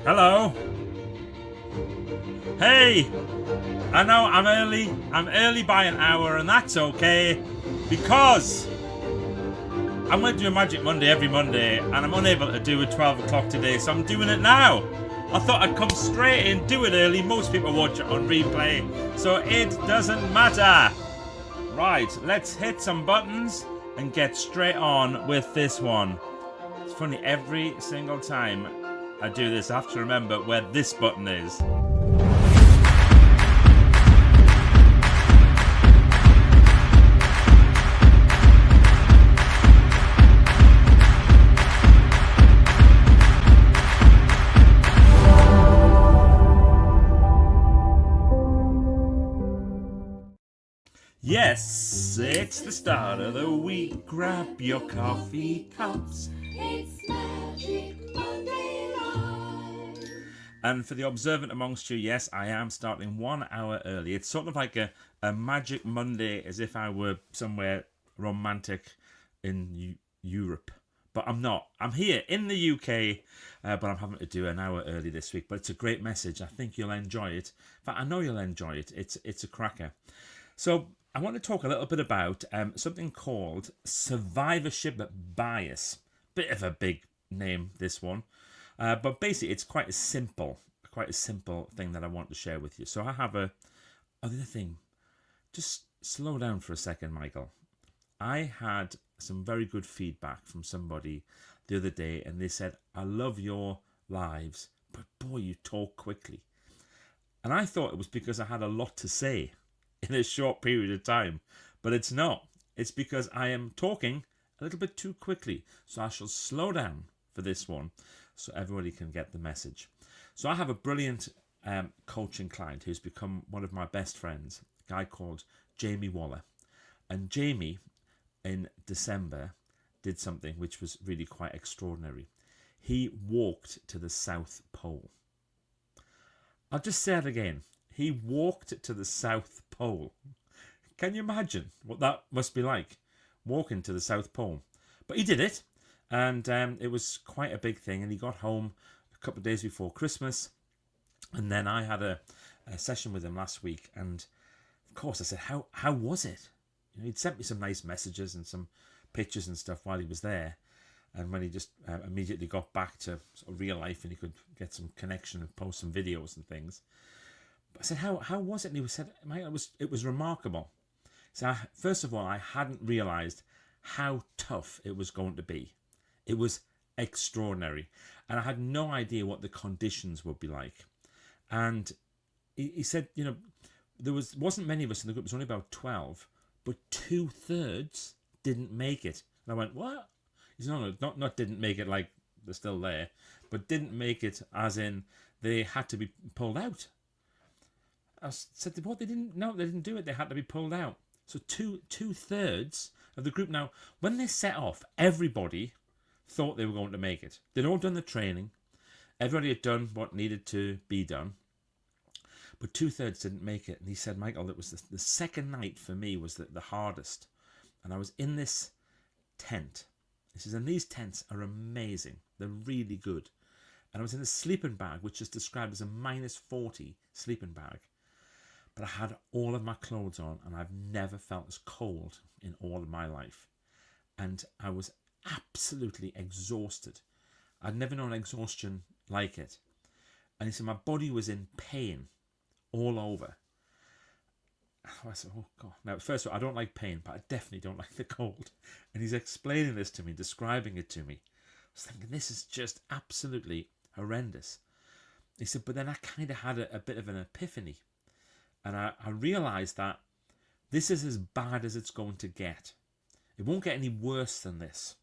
Hello. Hey, I know I'm early. I'm early by an hour, and that's okay because I'm going to do a Magic Monday every Monday, and I'm unable to do it 12 o'clock today, so I'm doing it now. I thought I'd come straight in, do it early. Most people watch it on replay, so it doesn't matter. Right, let's hit some buttons and get straight on with this one. It's funny, every single time I do this, I have to remember where this button is. Yes, it's the start of the week. Grab your coffee cups. It's Magic Monday Live. And for the observant amongst you, yes, I am starting 1 hour early. It's sort of like a Magic Monday, as if I were somewhere romantic in Europe. But I'm not. I'm here in the UK, but I'm having to do an hour early this week. But it's a great message. I think you'll enjoy it. In fact, I know you'll enjoy it. It's a cracker. So I want to talk a little bit about something called survivorship bias. Bit of a big name, this one. But basically, it's quite a simple thing that I want to share with you. So I have other thing. Just slow down for a second, Michael. I had some very good feedback from somebody the other day, and they said, I love your lives, but boy, you talk quickly. And I thought it was because I had a lot to say in a short period of time, but it's not. It's because I am talking a little bit too quickly, so I shall slow down for this one so everybody can get the message. So I have a brilliant coaching client who's become one of my best friends, a guy called Jamie Waller. And Jamie, in December, did something which was really quite extraordinary. He walked to the South Pole. I'll just say it again. He walked to the South Pole. Can you imagine what that must be like, walking to the South Pole? But he did it, and it was quite a big thing. And he got home a couple of days before Christmas, and then I had a session with him last week. And of course, I said, "How was it?" You know, he'd sent me some nice messages and some pictures and stuff while he was there. And when he just immediately got back to sort of real life and he could get some connection and post some videos and things. I said, how was it? And he said, Mate, it was remarkable. So first of all, I hadn't realised how tough it was going to be. It was extraordinary. And I had no idea what the conditions would be like. And he said, you know, wasn't many of us in the group. It was only about 12, but 2/3 didn't make it. And I went, what? He said, no, not didn't make it like they're still there, but didn't make it as in they had to be pulled out. I said, what? They didn't do it. They had to be pulled out. So 2/3 of the group. Now, when they set off, everybody thought they were going to make it. They'd all done the training. Everybody had done what needed to be done. But 2/3 didn't make it. And he said, Michael, it was the second night for me was the hardest. And I was in this tent. He says, and these tents are amazing. They're really good. And I was in a sleeping bag, which is described as a -40 sleeping bag. But I had all of my clothes on, and I've never felt as cold in all of my life. And I was absolutely exhausted. I'd never known exhaustion like it. And he said my body was in pain all over. I said, oh God. Now, first of all, I don't like pain, but I definitely don't like the cold. And he's explaining this to me, describing it to me. I was thinking, this is just absolutely horrendous. He said, but then I kind of had a bit of an epiphany. And I realised that this is as bad as it's going to get. It won't get any worse than this.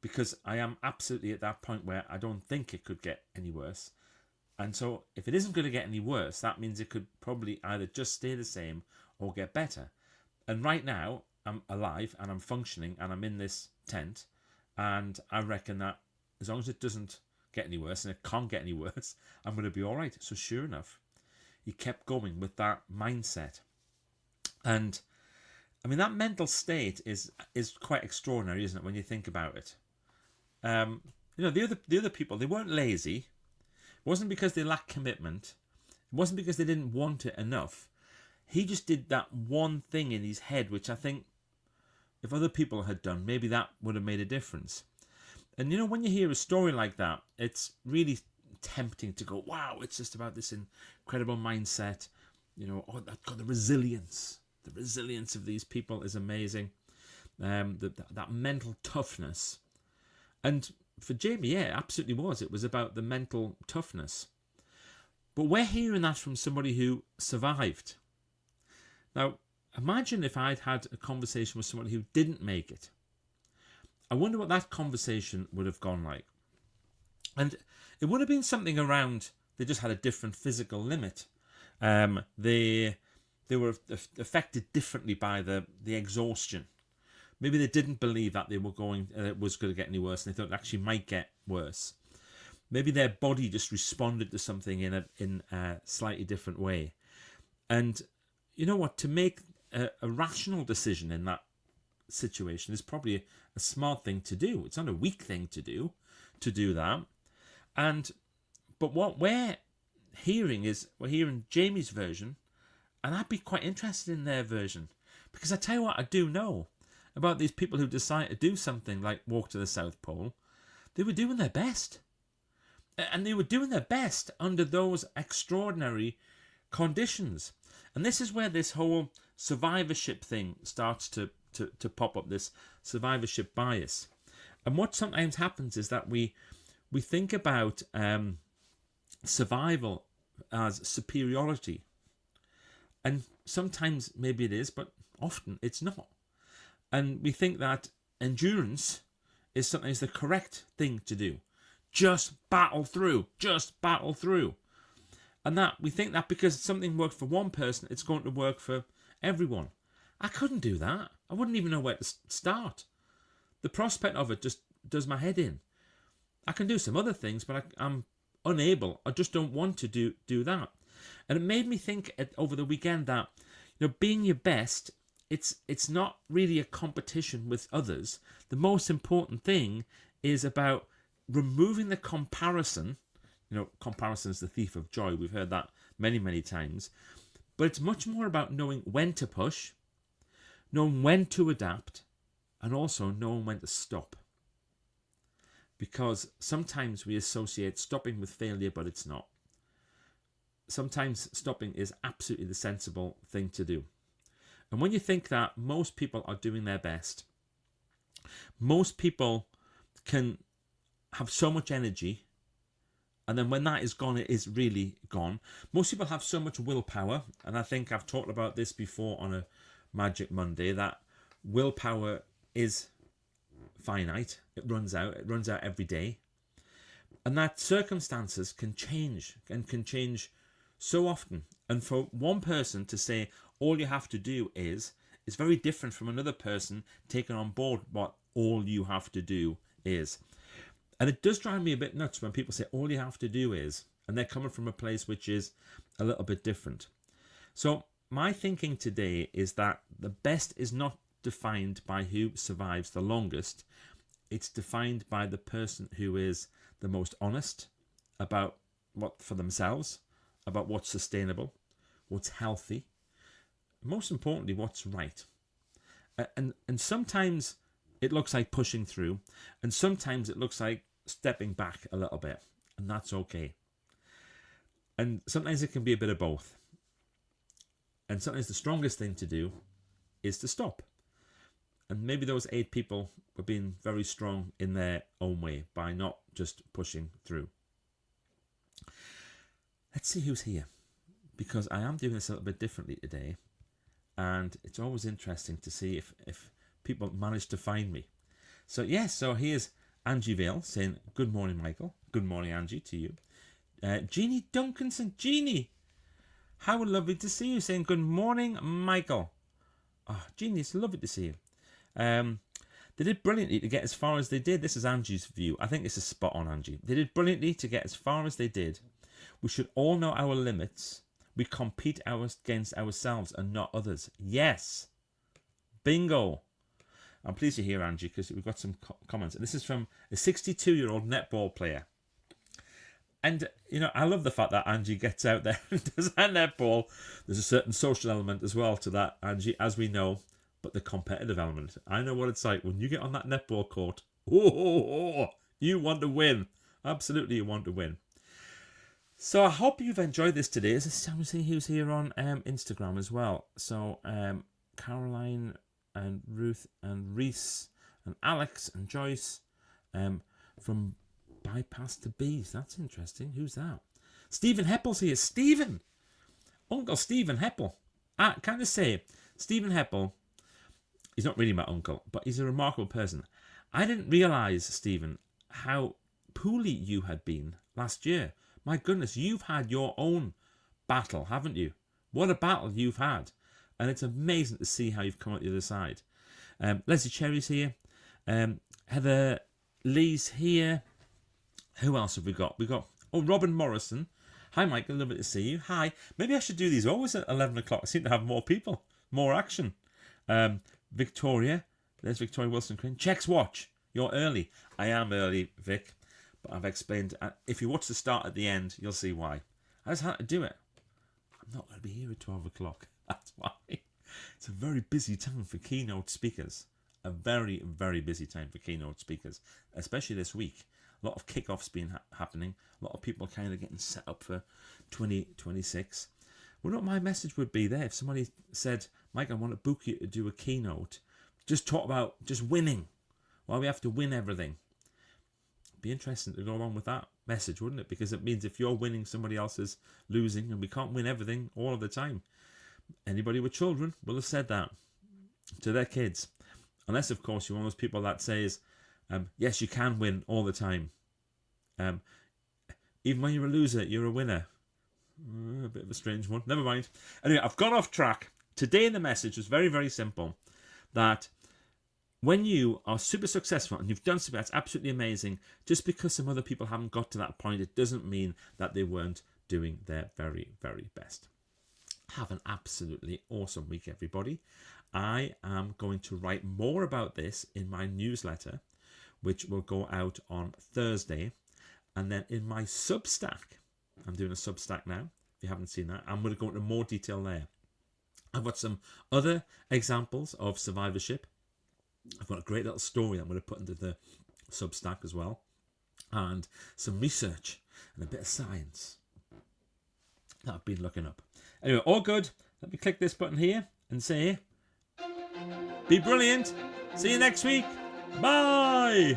Because I am absolutely at that point where I don't think it could get any worse. And so if it isn't going to get any worse, that means it could probably either just stay the same or get better. And right now, I'm alive and I'm functioning and I'm in this tent. And I reckon that as long as it doesn't get any worse, and it can't get any worse, I'm going to be all right. So sure enough, he kept going with that mindset. And I mean, that mental state is quite extraordinary, isn't it, when you think about it? You know, the other people, they weren't lazy. wasn't because they lacked commitment. It wasn't because they didn't want it enough. He just did that one thing in his head, which I think if other people had done, maybe that would have made a difference. And you know, when you hear a story like that, it's really tempting to go, wow, it's just about this incredible mindset. You know, oh, that got the resilience. The resilience of these people is amazing. That mental toughness. And for Jamie, yeah, it absolutely was. It was about the mental toughness. But we're hearing that from somebody who survived. Now, imagine if I'd had a conversation with somebody who didn't make it. I wonder what that conversation would have gone like. And it would have been something around, they just had a different physical limit. They were affected differently by the exhaustion. Maybe they didn't believe that it was going to get any worse, and they thought it actually might get worse. Maybe their body just responded to something in a slightly different way. And you know what? To make a rational decision in that situation is probably a smart thing to do. It's not a weak thing to do that. But what we're hearing is, we're hearing Jamie's version, and I'd be quite interested in their version. Because I tell you what, I do know about these people who decide to do something like walk to the South Pole. They were doing their best. And they were doing their best under those extraordinary conditions. And this is where this whole survivorship thing starts to pop up, this survivorship bias. And what sometimes happens is that we think about survival as superiority. And sometimes maybe it is, but often it's not. And we think that endurance is sometimes the correct thing to do. Just battle through. And that we think that because something worked for one person, it's going to work for everyone. I couldn't do that. I wouldn't even know where to start. The prospect of it just does my head in. I can do some other things, but I'm unable. I just don't want to do that. And it made me think over the weekend that, you know, being your best, it's not really a competition with others. The most important thing is about removing the comparison. You know, comparison is the thief of joy. We've heard that many, many times. But it's much more about knowing when to push, knowing when to adapt, and also knowing when to stop. Because sometimes we associate stopping with failure, but it's not. Sometimes stopping is absolutely the sensible thing to do. And when you think that most people are doing their best, most people can have so much energy, and then when that is gone, it is really gone. Most people have so much willpower, and I think I've talked about this before on a Magic Monday, that willpower is finite. It runs out every day. And that circumstances can change, and can change so often. And for one person to say all you have to do is very different from another person taking on board what all you have to do is. And it does drive me a bit nuts when people say all you have to do is, and they're coming from a place which is a little bit different. So my thinking today is that the best is not defined by who survives the longest. It's defined by the person who is the most honest about what for themselves, about what's sustainable, what's healthy, most importantly, what's right. And sometimes it looks like pushing through, and sometimes it looks like stepping back a little bit, and that's okay. And sometimes it can be a bit of both. And sometimes the strongest thing to do is to stop. And maybe those 8 people were being very strong in their own way by not just pushing through. Let's see who's here, because I am doing this a little bit differently today, and it's always interesting to see if people manage to find me. So yes, so here's Angie Vale saying, good morning, Michael. Good morning, Angie, to you. Jeannie Duncanson. Jeannie, how lovely to see you, saying good morning, Michael. Oh, Jeannie, it's lovely to see you. They did brilliantly to get as far as they did. This is Angie's view. I think this is spot on, Angie. They did brilliantly to get as far as they did. We should all know our limits. We compete against ourselves and not others. Yes. Bingo. I'm pleased you're here, Angie, because we've got some comments. And this is from a 62-year-old netball player. And, you know, I love the fact that Angie gets out there and does her netball. There's a certain social element as well to that, Angie, as we know, but the competitive element. I know what it's like when you get on that netball court. You want to win. Absolutely, you want to win. So I hope you've enjoyed this today. As a time to see who's here on Instagram as well. So Caroline and Ruth and Reese and Alex and Joyce from Bypass to Bees. That's interesting. Who's that? Stephen Heppel's here. Stephen! Uncle Stephen Heppel. Can I say, Stephen Heppel, he's not really my uncle, but he's a remarkable person. I didn't realise, Stephen, how poorly you had been last year. My goodness, you've had your own battle, haven't you? What a battle you've had. And it's amazing to see how you've come out the other side. Leslie Cherry's here. Heather Lee's here. Who else have we got? Robin Morrison. Hi, Michael. Lovely to see you. Hi. Maybe I should do these always at 11 o'clock. I seem to have more people, more action. Victoria. There's Victoria Wilson-Crane. Checks Watch. You're early. I am early, Vic. But I've explained. If you watch the start at the end, you'll see why. I just had to do it. I'm not going to be here at 12 o'clock. That's why. It's a very busy time for keynote speakers. A very, very busy time for keynote speakers. Especially this week. A lot of kickoffs been happening. A lot of people kind of getting set up for 2026. Well, what my message would be there if somebody said, Mike, I want to book you to do a keynote. Just talk about just winning. Why we have to win everything. Be interesting to go along with that message, wouldn't it? Because it means if you're winning, somebody else is losing, and we can't win everything all of the time. Anybody with children will have said that to their kids. Unless, of course, you're one of those people that says, yes, you can win all the time. Even when you're a loser, you're a winner. A bit of a strange one. Never mind. Anyway, I've gone off track. Today the message was very, very simple. That when you are super successful and you've done something that's absolutely amazing, just because some other people haven't got to that point, it doesn't mean that they weren't doing their very, very best. Have an absolutely awesome week, everybody. I am going to write more about this in my newsletter, which will go out on Thursday. And then in my Substack, I'm doing a Substack now, if you haven't seen that, I'm going to go into more detail there. I've got some other examples of survivorship. I've got a great little story I'm going to put into the Substack as well. And some research and a bit of science that I've been looking up. Anyway, all good. Let me click this button here and say, be brilliant. See you next week. Bye.